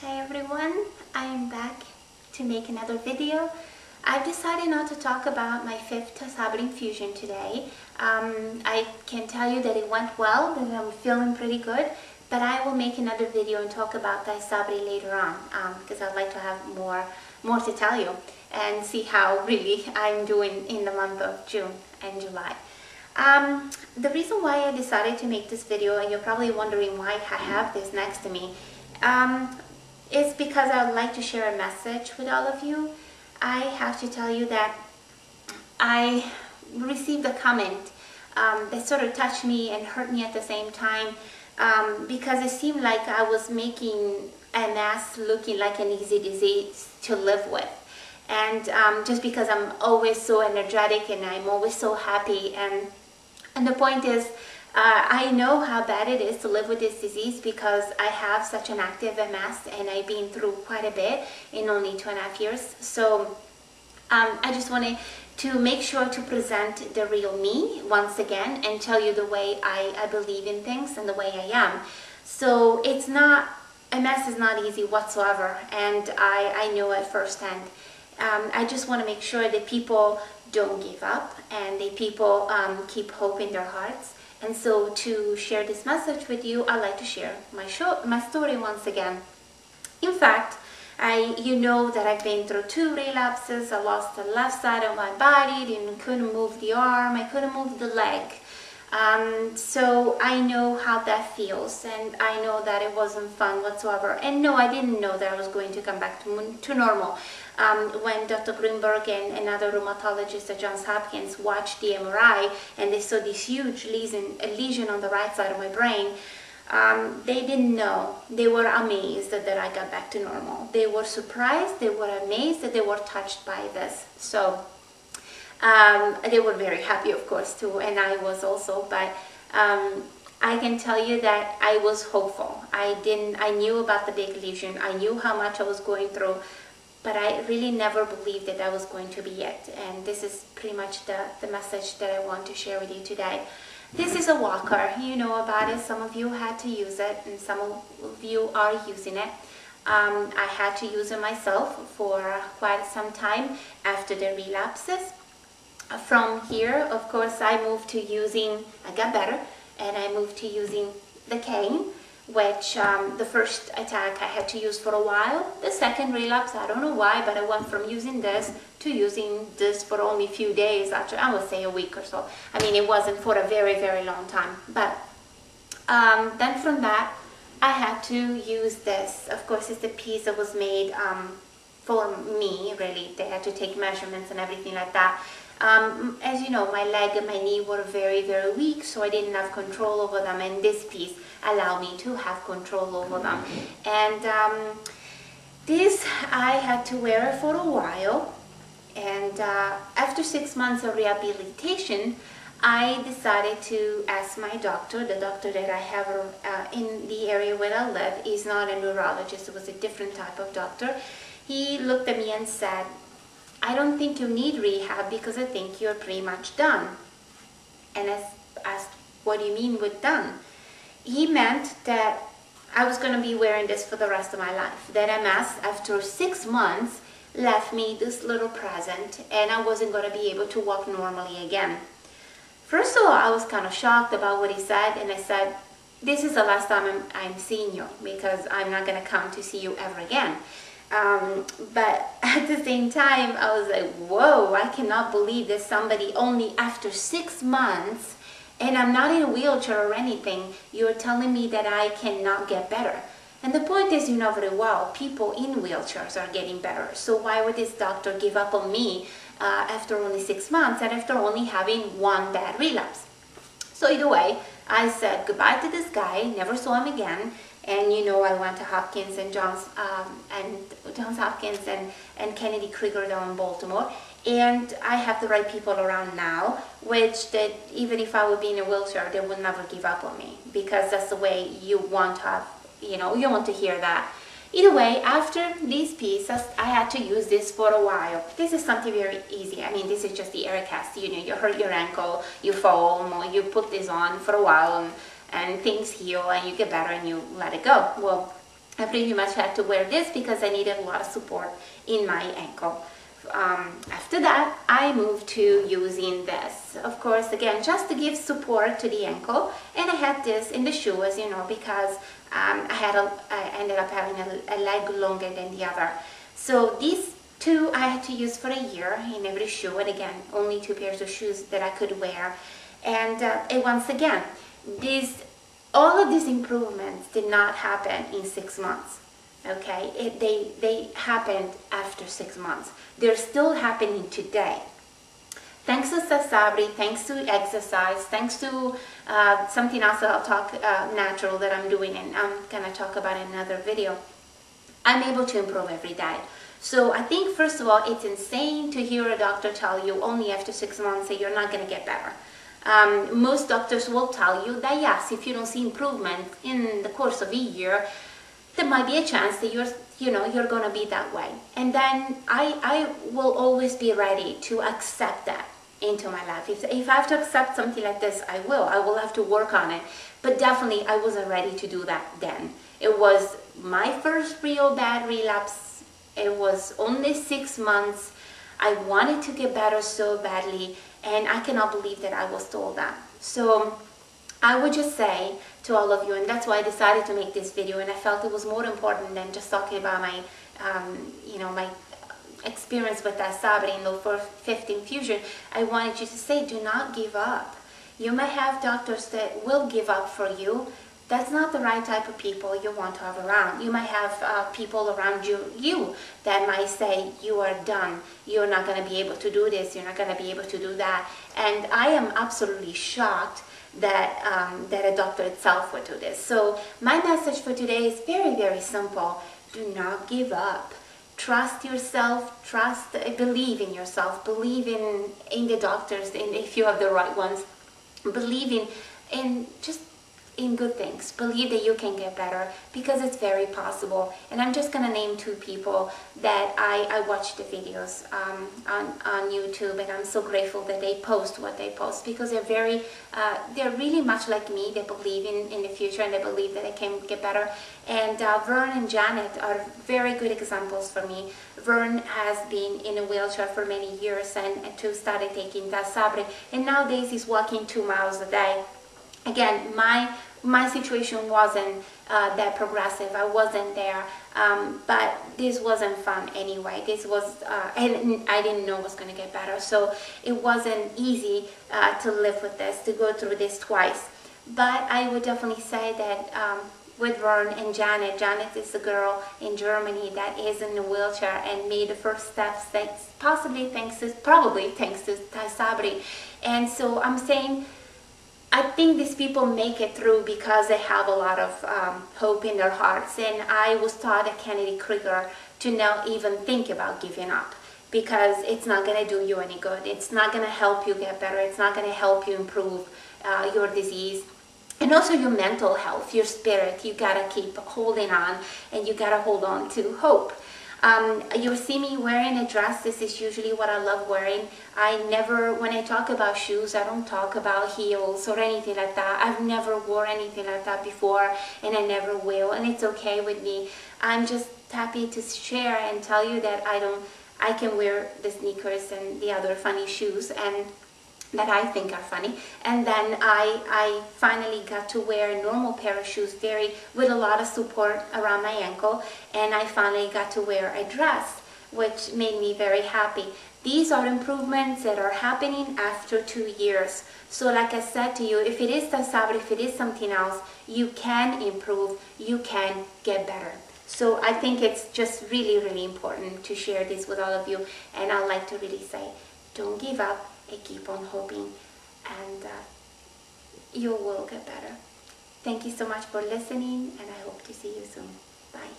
Hi everyone, I am back to make another video. I've decided not to talk about my 5th Sabri infusion today. I can tell you that it went well, that I'm feeling pretty good, but I will make another video and talk about the Sabri later on because I'd like to have more to tell you and see how really I'm doing in the month of June and July. The reason why I decided to make this video, and you're probably wondering why I have this next to me, it's because I would like to share a message with all of you. I have to tell you that I received a comment that sort of touched me and hurt me at the same time because it seemed like I was making MS looking like an easy disease to live with. And just because I'm always so energetic and I'm always so happy, and the point is, I know how bad it is to live with this disease because I have such an active MS and I've been through quite a bit in only 2.5 years. So I just wanted to make sure to present the real me once again and tell you the way I believe in things and the way I am. So it's not, MS is not easy whatsoever, and I know it firsthand. I just want to make sure that people don't give up and that people keep hope in their hearts. And so to share this message with you, I'd like to share my story once again. In fact, you know that I've been through 2 relapses. I lost the left side of my body, couldn't move the arm, I couldn't move the leg. So I know how that feels, and I know that it wasn't fun whatsoever. And no, I didn't know that I was going to come back to normal. When Dr. Greenberg and another rheumatologist at Johns Hopkins watched the MRI and they saw this huge lesion on the right side of my brain, they didn't know. They were amazed that I got back to normal. They were surprised, they were amazed, that they were touched by this. So they were very happy, of course, too, and I was also, but I can tell you that I was hopeful. I knew about the big lesion, I knew how much I was going through, but I really never believed that that was going to be it. And this is pretty much the message that I want to share with you today. This is a walker. You know about it. Some of you had to use it, and some of you are using it. I had to use it myself for quite some time after the relapses. From here, of course, I moved to using, I got better, and I moved to using the cane, which the first attack I had to use for a while. The second relapse, I don't know why, but I went from using this to using this for only a few days, actually, I would say a week or so. I mean, it wasn't for a very, very long time. But then from that, I had to use this. Of course, it's the piece that was made for me, really. They had to take measurements and everything like that. As you know, my leg and my knee were very, very weak, so I didn't have control over them, and this piece allowed me to have control over them. And this, I had to wear it for a while, and after 6 months of rehabilitation, I decided to ask my doctor, the doctor that I have in the area where I live. He's not a neurologist, it was a different type of doctor. He looked at me and said, I don't think you need rehab because I think you're pretty much done. And I asked, what do you mean with done? He meant that I was going to be wearing this for the rest of my life. That MS, after 6 months, left me this little present, and I wasn't going to be able to walk normally again. First of all, I was kind of shocked about what he said, and I said, this is the last time I'm seeing you, because I'm not going to come to see you ever again. But at the same time, I was like, whoa, I cannot believe that somebody only after 6 months, and I'm not in a wheelchair or anything, you're telling me that I cannot get better. And the point is, you know very well, people in wheelchairs are getting better. So why would this doctor give up on me after only 6 months and after only having 1 bad relapse? So either way, I said goodbye to this guy, never saw him again. And you know, I went to Hopkins and Johns Hopkins and Kennedy Krieger down in Baltimore, and I have the right people around now, which that even if I would be in a wheelchair, they would never give up on me, because that's the way you want to have, you know, you want to hear that. Either way, after these pieces, I had to use this for a while. This is something very easy. I mean, this is just the air cast. You know, you hurt your ankle, you fall, you put this on for a while, and things heal and you get better and you let it go. Well, I pretty much had to wear this because I needed a lot of support in my ankle. After that, I moved to using this, of course, again, just to give support to the ankle. And I had this in the shoe, as you know, because I ended up having a leg longer than the other. So these two I had to use for a year in every shoe, and again, only 2 pairs of shoes that I could wear. And once again, all of these improvements did not happen in 6 months. Okay, they happened after 6 months. They're still happening today. Thanks to Sabri, thanks to exercise, thanks to something else that I'll talk natural that I'm doing, and I'm gonna talk about in another video. I'm able to improve every day. So I think, first of all, it's insane to hear a doctor tell you only after 6 months that you're not gonna get better. Most doctors will tell you that yes, if you don't see improvement in the course of a year, there might be a chance that you're going to be that way. And then I will always be ready to accept that into my life. If I have to accept something like this, I will have to work on it. But definitely I wasn't ready to do that then. It was my first real bad relapse. It was only 6 months. I wanted to get better so badly, and I cannot believe that I was told that. So I would just say to all of you, and that's why I decided to make this video, and I felt it was more important than just talking about my, my experience with that Sabri in the fifth infusion. I wanted you to say, do not give up. You may have doctors that will give up for you. That's not the right type of people you want to have around. You might have people around you that might say, you are done. You're not going to be able to do this. You're not going to be able to do that. And I am absolutely shocked that a doctor itself would do this. So my message for today is very, very simple. Do not give up. Trust yourself. Believe in yourself. Believe in the doctors, and if you have the right ones. Believe in good things. Believe that you can get better, because it's very possible. And I'm just going to name 2 people that I watch the videos on YouTube, and I'm so grateful that they post what they post, because they're really much like me. They believe in the future, and they believe that they can get better. And Vern and Janet are very good examples for me. Vern has been in a wheelchair for many years and started taking Sabri, and nowadays he's walking 2 miles a day. Again, my situation wasn't that progressive. I wasn't there, but this wasn't fun anyway. This was, and I didn't know it was going to get better. So it wasn't easy to live with this, to go through this twice. But I would definitely say that with Vern and Janet is a girl in Germany that is in a wheelchair and made the first steps, probably thanks to Sabri. And so I'm saying, I think these people make it through because they have a lot of hope in their hearts. And I was taught at Kennedy Krieger to not even think about giving up, because it's not going to do you any good. It's not going to help you get better. It's not going to help you improve your disease. And also your mental health, your spirit. You got to keep holding on, and you got to hold on to hope. You'll see me wearing a dress. This is usually what I love wearing. When I talk about shoes, I don't talk about heels or anything like that. I've never wore anything like that before, and I never will, and it's okay with me. I'm just happy to share and tell you that I can wear the sneakers and the other funny shoes, and that I think are funny. And then I finally got to wear a normal pair of shoes with a lot of support around my ankle, and I finally got to wear a dress, which made me very happy. These are improvements that are happening after 2 years. So like I said to you, if it is Sabri, if it is something else, you can improve, you can get better. So I think it's just really, really important to share this with all of you, and I'd like to really say, don't give up. I keep on hoping, and you will get better. Thank you so much for listening, and I hope to see you soon. Bye.